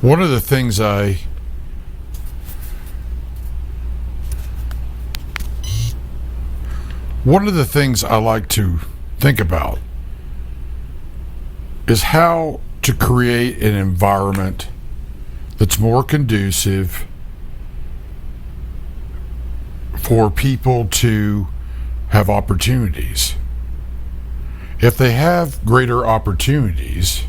One of the things I like to think about is how to create an environment that's more conducive for people to have opportunities. If they have greater opportunities,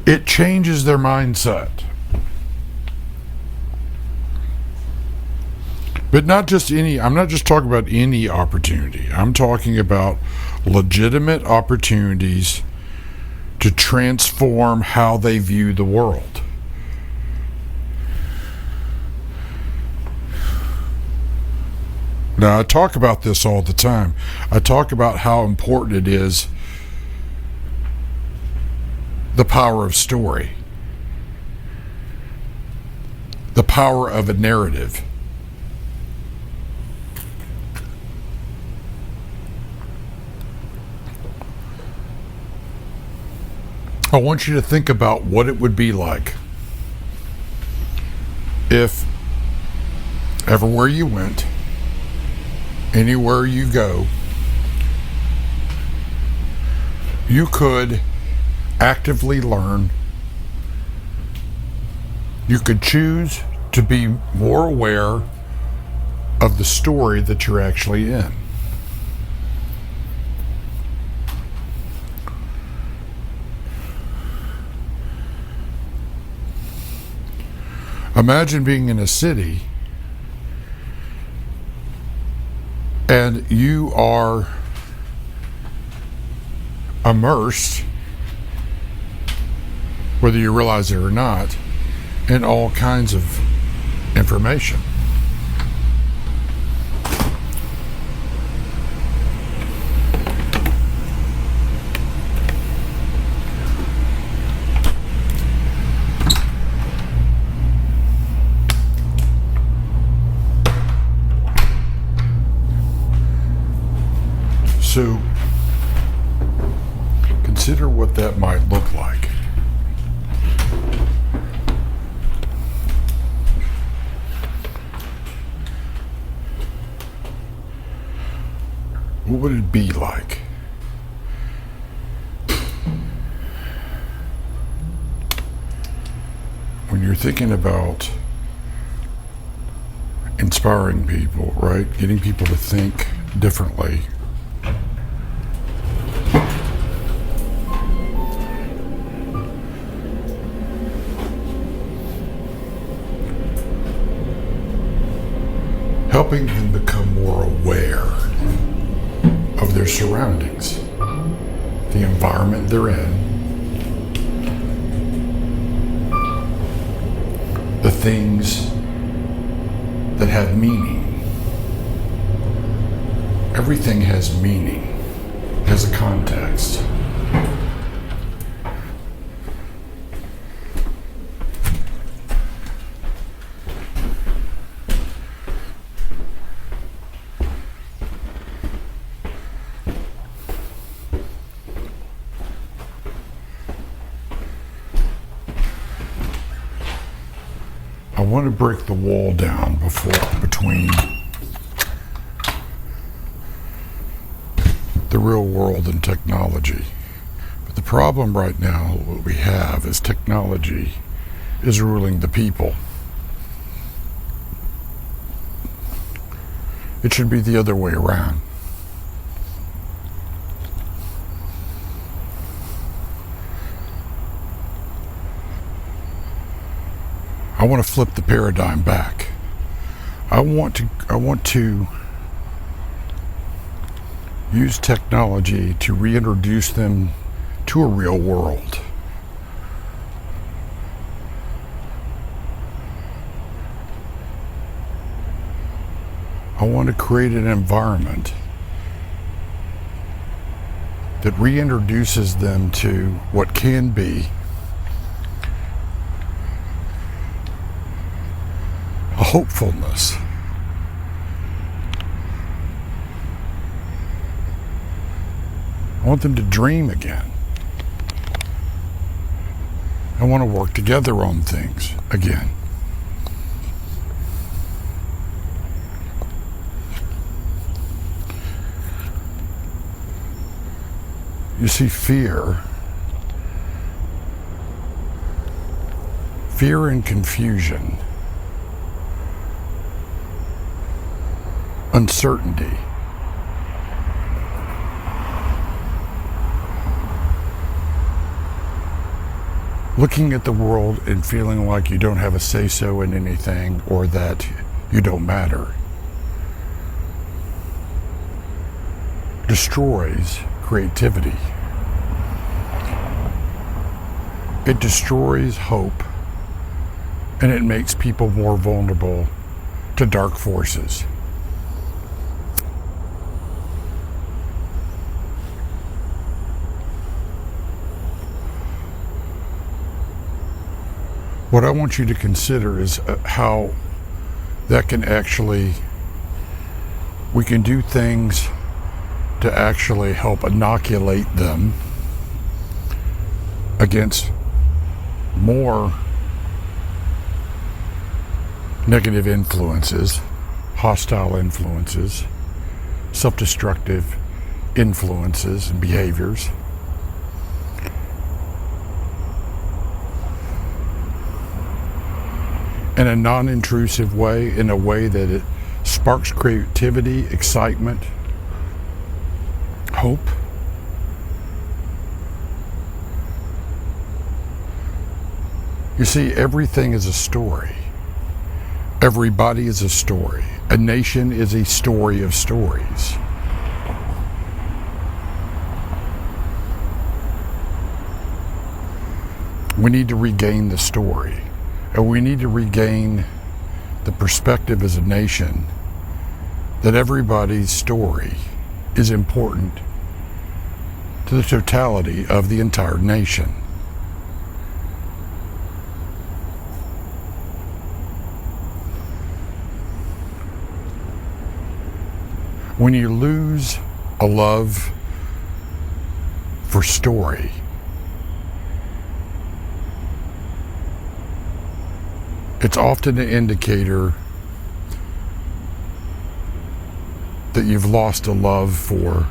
it changes their mindset. But not just any, I'm not just talking about any opportunity. I'm talking about legitimate opportunities to transform how they view the world. Now, I talk about this all the time. I talk about how important it is, the power of story, the power of a narrative. I want you to think about what it would be like if everywhere you went, anywhere you go, you could actively learn. You could choose to be more aware of the story that you're actually in. Imagine being in a city and you are immersed, whether you realize it or not, in all kinds of information. So, consider what that might look like. What would it be like? When you're thinking about inspiring people, right? Getting people to think differently. Helping them become more aware of their surroundings, the environment they're in, the things that have meaning. Everything has meaning, has a context. I want to break the wall down between the real world and technology. But the problem right now, what we have is technology is ruling the people. It should be the other way around. I want to flip the paradigm back. I want to use technology to reintroduce them to a real world. I want to create an environment that reintroduces them to what can be a hopefulness. I want them to dream again. I want to work together on things again. You see, fear and confusion, uncertainty, looking at the world and feeling like you don't have a say-so in anything or that you don't matter, destroys creativity. It destroys hope, and it makes people more vulnerable to dark forces. What I want you to consider is how that can actually, we can do things to actually help inoculate them against more negative influences, hostile influences, self-destructive influences and behaviors. In a non-intrusive way, in a way that it sparks creativity, excitement, hope. You see, everything is a story. Everybody is a story. A nation is a story of stories. We need to regain the story. And we need to regain the perspective as a nation that everybody's story is important to the totality of the entire nation. When you lose a love for story, it's often an indicator that you've lost a love for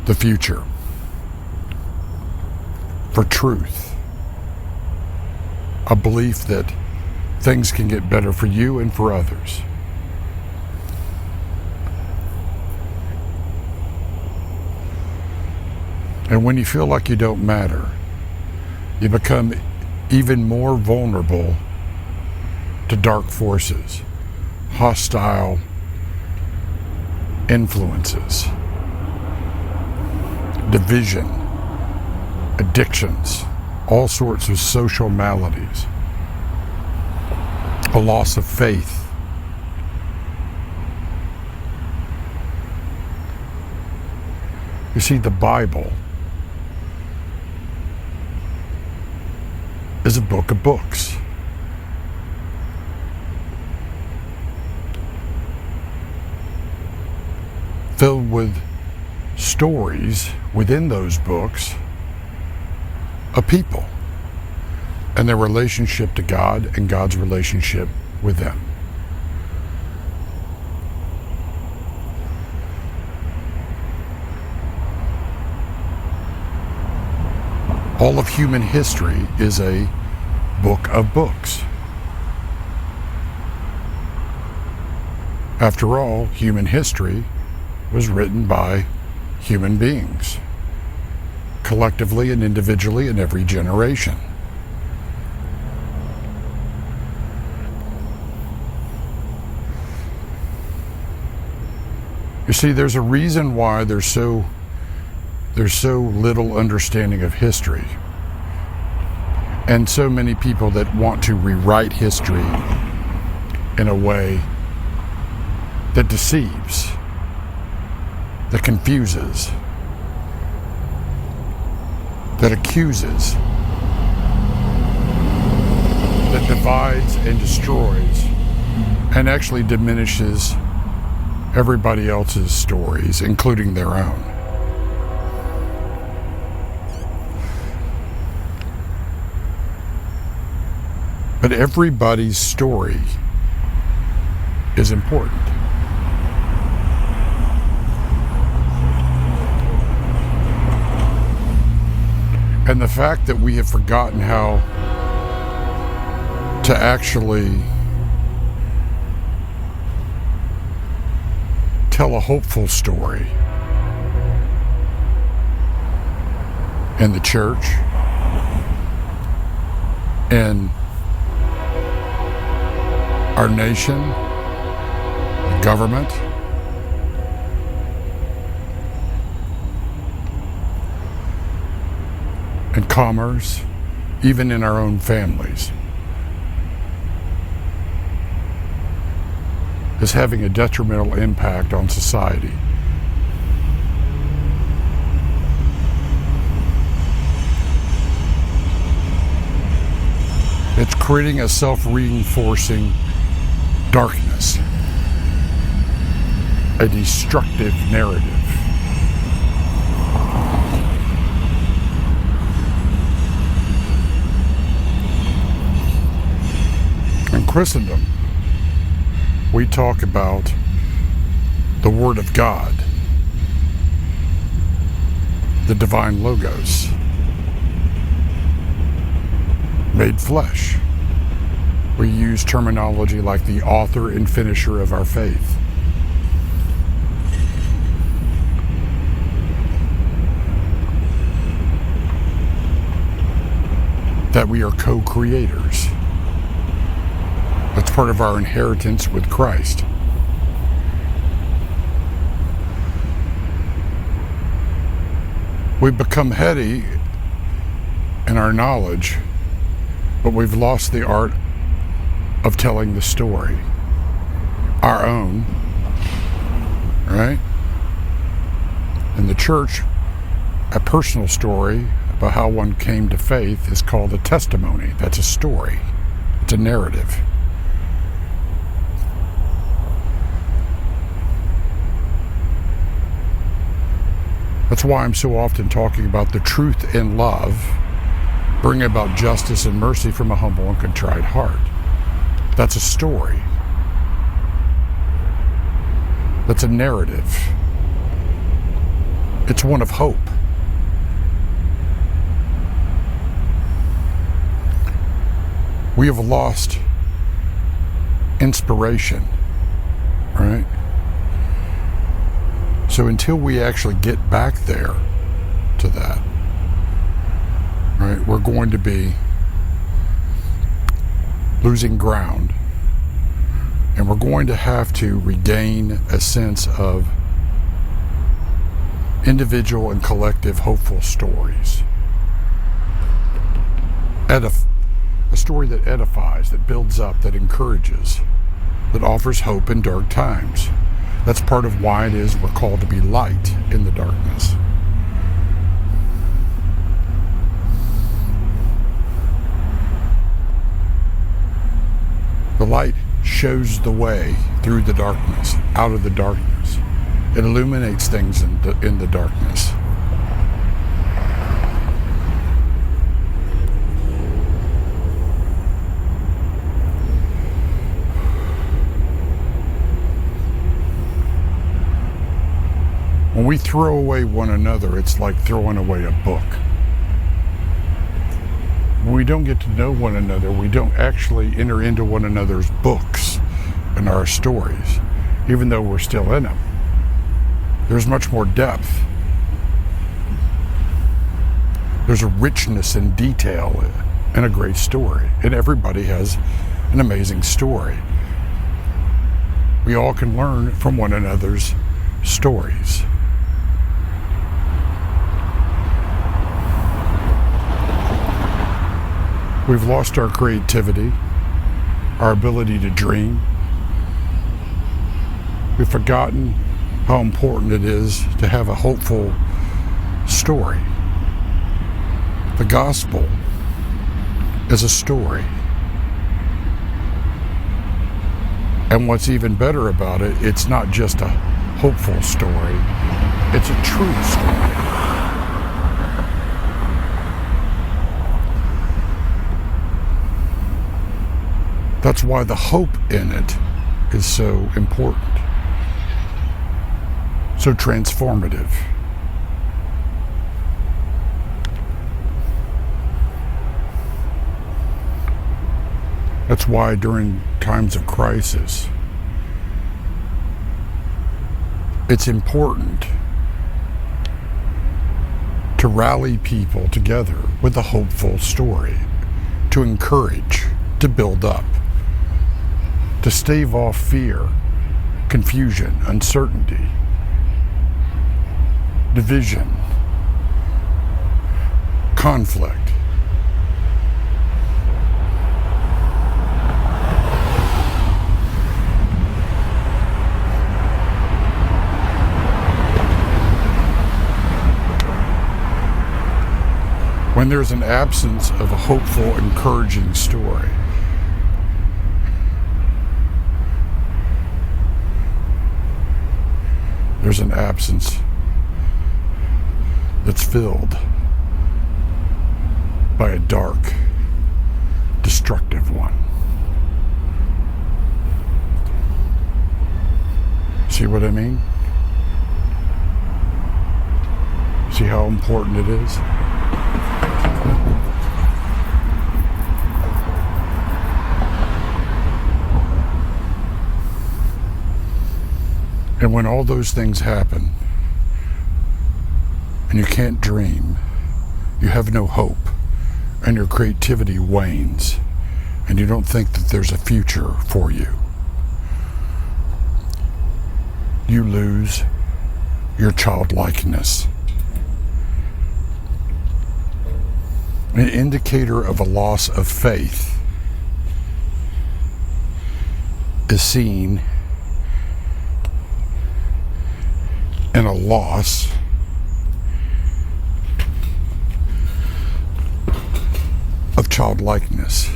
the future, for truth, a belief that things can get better for you and for others. And when you feel like you don't matter, you become even more vulnerable to dark forces, hostile influences, division, addictions, all sorts of social maladies, a loss of faith. You see, the Bible is a book of books. Filled with stories within those books of people and their relationship to God and God's relationship with them. All of human history is a book of books. After all, human history was written by human beings, collectively and individually in every generation. You see, there's a reason why there's so little understanding of history, and so many people that want to rewrite history in a way that deceives, that confuses, that accuses, that divides and destroys, and actually diminishes everybody else's stories, including their own. But everybody's story is important. And the fact that we have forgotten how to actually tell a hopeful story in the church and our nation, the government, and commerce, even in our own families, is having a detrimental impact on society. It's creating a self-reinforcing darkness, a destructive narrative. In Christendom, we talk about the Word of God, the divine Logos, made flesh. We use terminology like the author and finisher of our faith. That we are co-creators. That's part of our inheritance with Christ. We've become heady in our knowledge, but we've lost the art of telling the story. Our own, right? In the church, a personal story about how one came to faith is called a testimony. That's a story. It's a narrative. That's why I'm so often talking about the truth in love, bring about justice and mercy from a humble and contrite heart. That's a story. That's a narrative. It's one of hope. We have lost inspiration, right? So until we actually get back there to that, right, we're going to be losing ground, and we're going to have to regain a sense of individual and collective hopeful stories. A story that edifies, that builds up, that encourages, that offers hope in dark times. That's part of why it is we're called to be light in the darkness. The light shows the way through the darkness, out of the darkness. It illuminates things in the darkness. When we throw away one another, it's like throwing away a book. When we don't get to know one another, we don't actually enter into one another's books and our stories, even though we're still in them. There's much more depth. There's a richness and detail in a great story, and everybody has an amazing story. We all can learn from one another's stories. We've lost our creativity, our ability to dream. We've forgotten how important it is to have a hopeful story. The gospel is a story. And what's even better about it, it's not just a hopeful story, it's a true story. That's why the hope in it is so important, so transformative. That's why during times of crisis, it's important to rally people together with a hopeful story, to encourage, to build up, to stave off fear, confusion, uncertainty, division, conflict. When there's an absence of a hopeful, encouraging story, there's an absence that's filled by a dark, destructive one. See what I mean? See how important it is? And when all those things happen, and you can't dream, you have no hope, and your creativity wanes, and you don't think that there's a future for you, you lose your childlikeness. An indicator of a loss of faith is seen in a loss of childlikeness.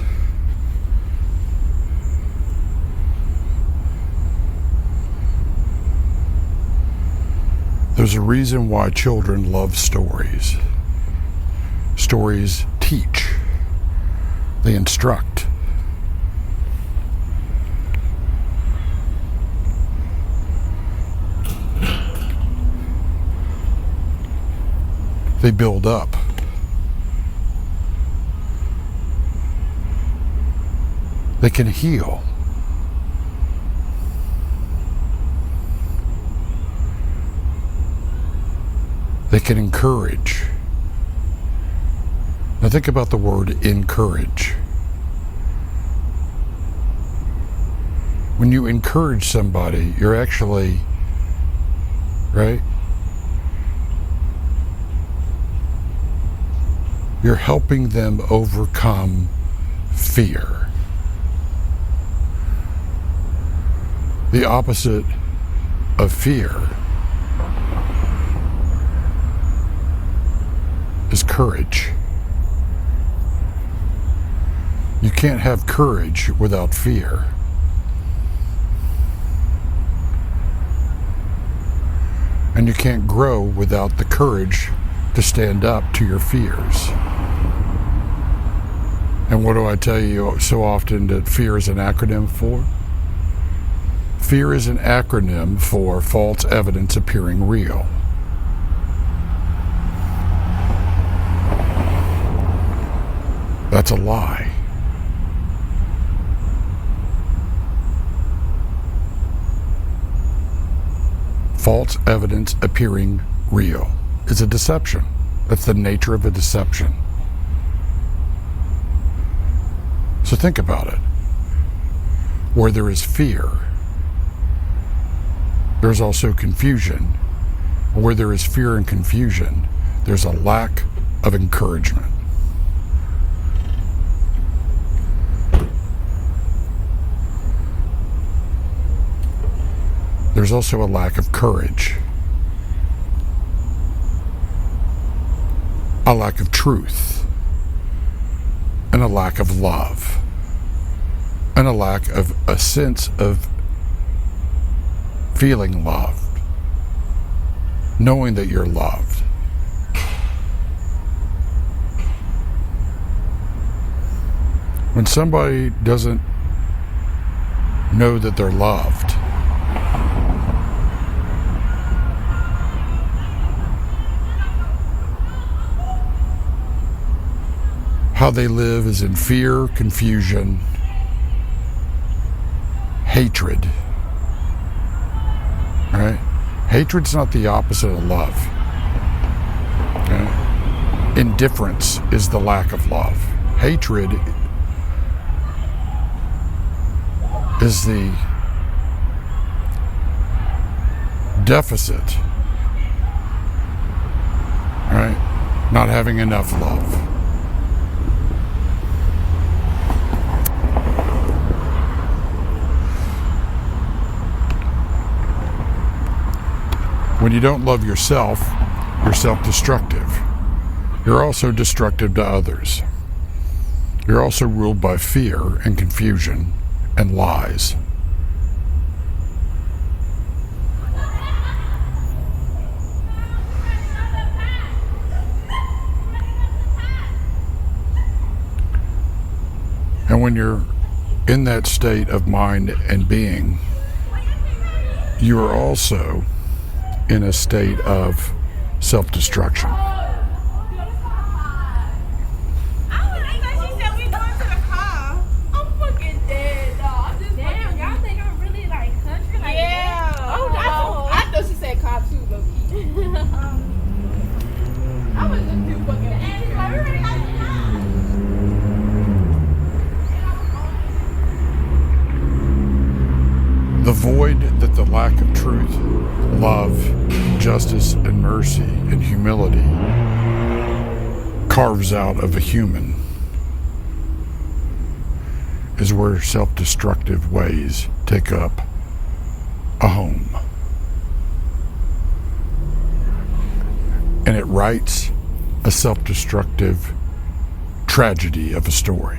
There's a reason why children love stories. Stories teach, they instruct. They build up. They can heal. They can encourage. Now think about the word encourage. When you encourage somebody, you're actually, right? You're helping them overcome fear. The opposite of fear is courage. You can't have courage without fear. And you can't grow without the courage to stand up to your fears. And what do I tell you so often that fear is an acronym for? Fear is an acronym for false evidence appearing real. That's a lie. False evidence appearing real is a deception. That's the nature of a deception. So think about it. Where there is fear, there's also confusion. Where there is fear and confusion, there's a lack of encouragement. There's also a lack of courage, a lack of truth, and a lack of love, and a lack of a sense of feeling loved, knowing that you're loved. When somebody doesn't know that they're loved. How they live is in fear, confusion, hatred. Right? Hatred's not the opposite of love. Okay? Indifference is the lack of love. Hatred is the deficit. Right? Not having enough love. When you don't love yourself, you're self-destructive. You're also destructive to others. You're also ruled by fear and confusion and lies. And when you're in that state of mind and being, you are also in a state of self-destruction. The void that the lack of truth, love, justice, and mercy and humility carves out of a human is where self-destructive ways take up a home. And it writes a self-destructive tragedy of a story.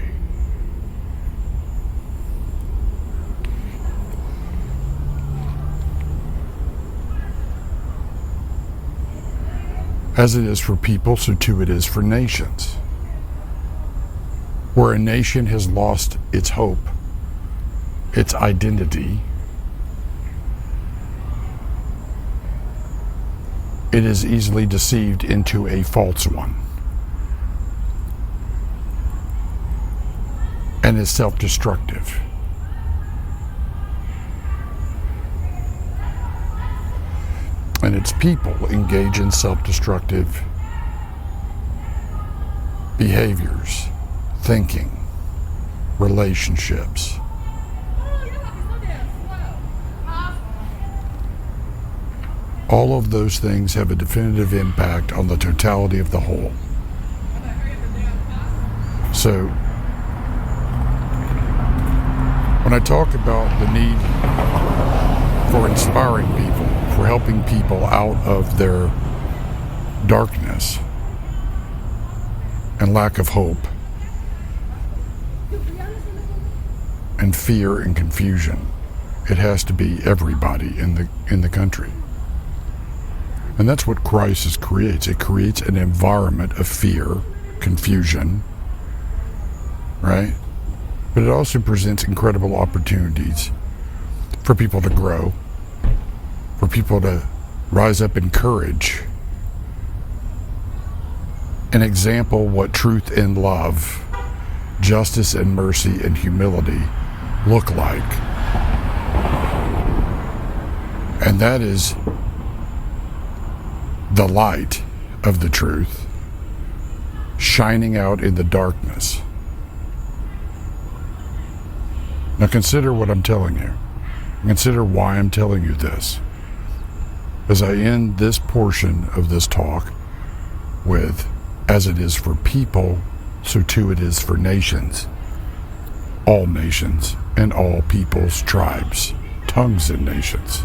As it is for people, so too it is for nations. Where a nation has lost its hope, its identity, it is easily deceived into a false one and is self-destructive. And its people engage in self-destructive behaviors, thinking, relationships. All of those things have a definitive impact on the totality of the whole. So, when I talk about the need for inspiring people, for helping people out of their darkness and lack of hope and fear and confusion, it has to be everybody in the country. And that's what crisis creates. It creates an environment of fear, confusion, right? But it also presents incredible opportunities for people to grow, for people to rise up in courage and example what truth and love, justice and mercy and humility look like. And that is the light of the truth shining out in the darkness. Now consider what I'm telling you. Consider why I'm telling you this. As I end this portion of this talk with, as it is for people, so too it is for nations, all nations and all peoples, tribes, tongues, and nations.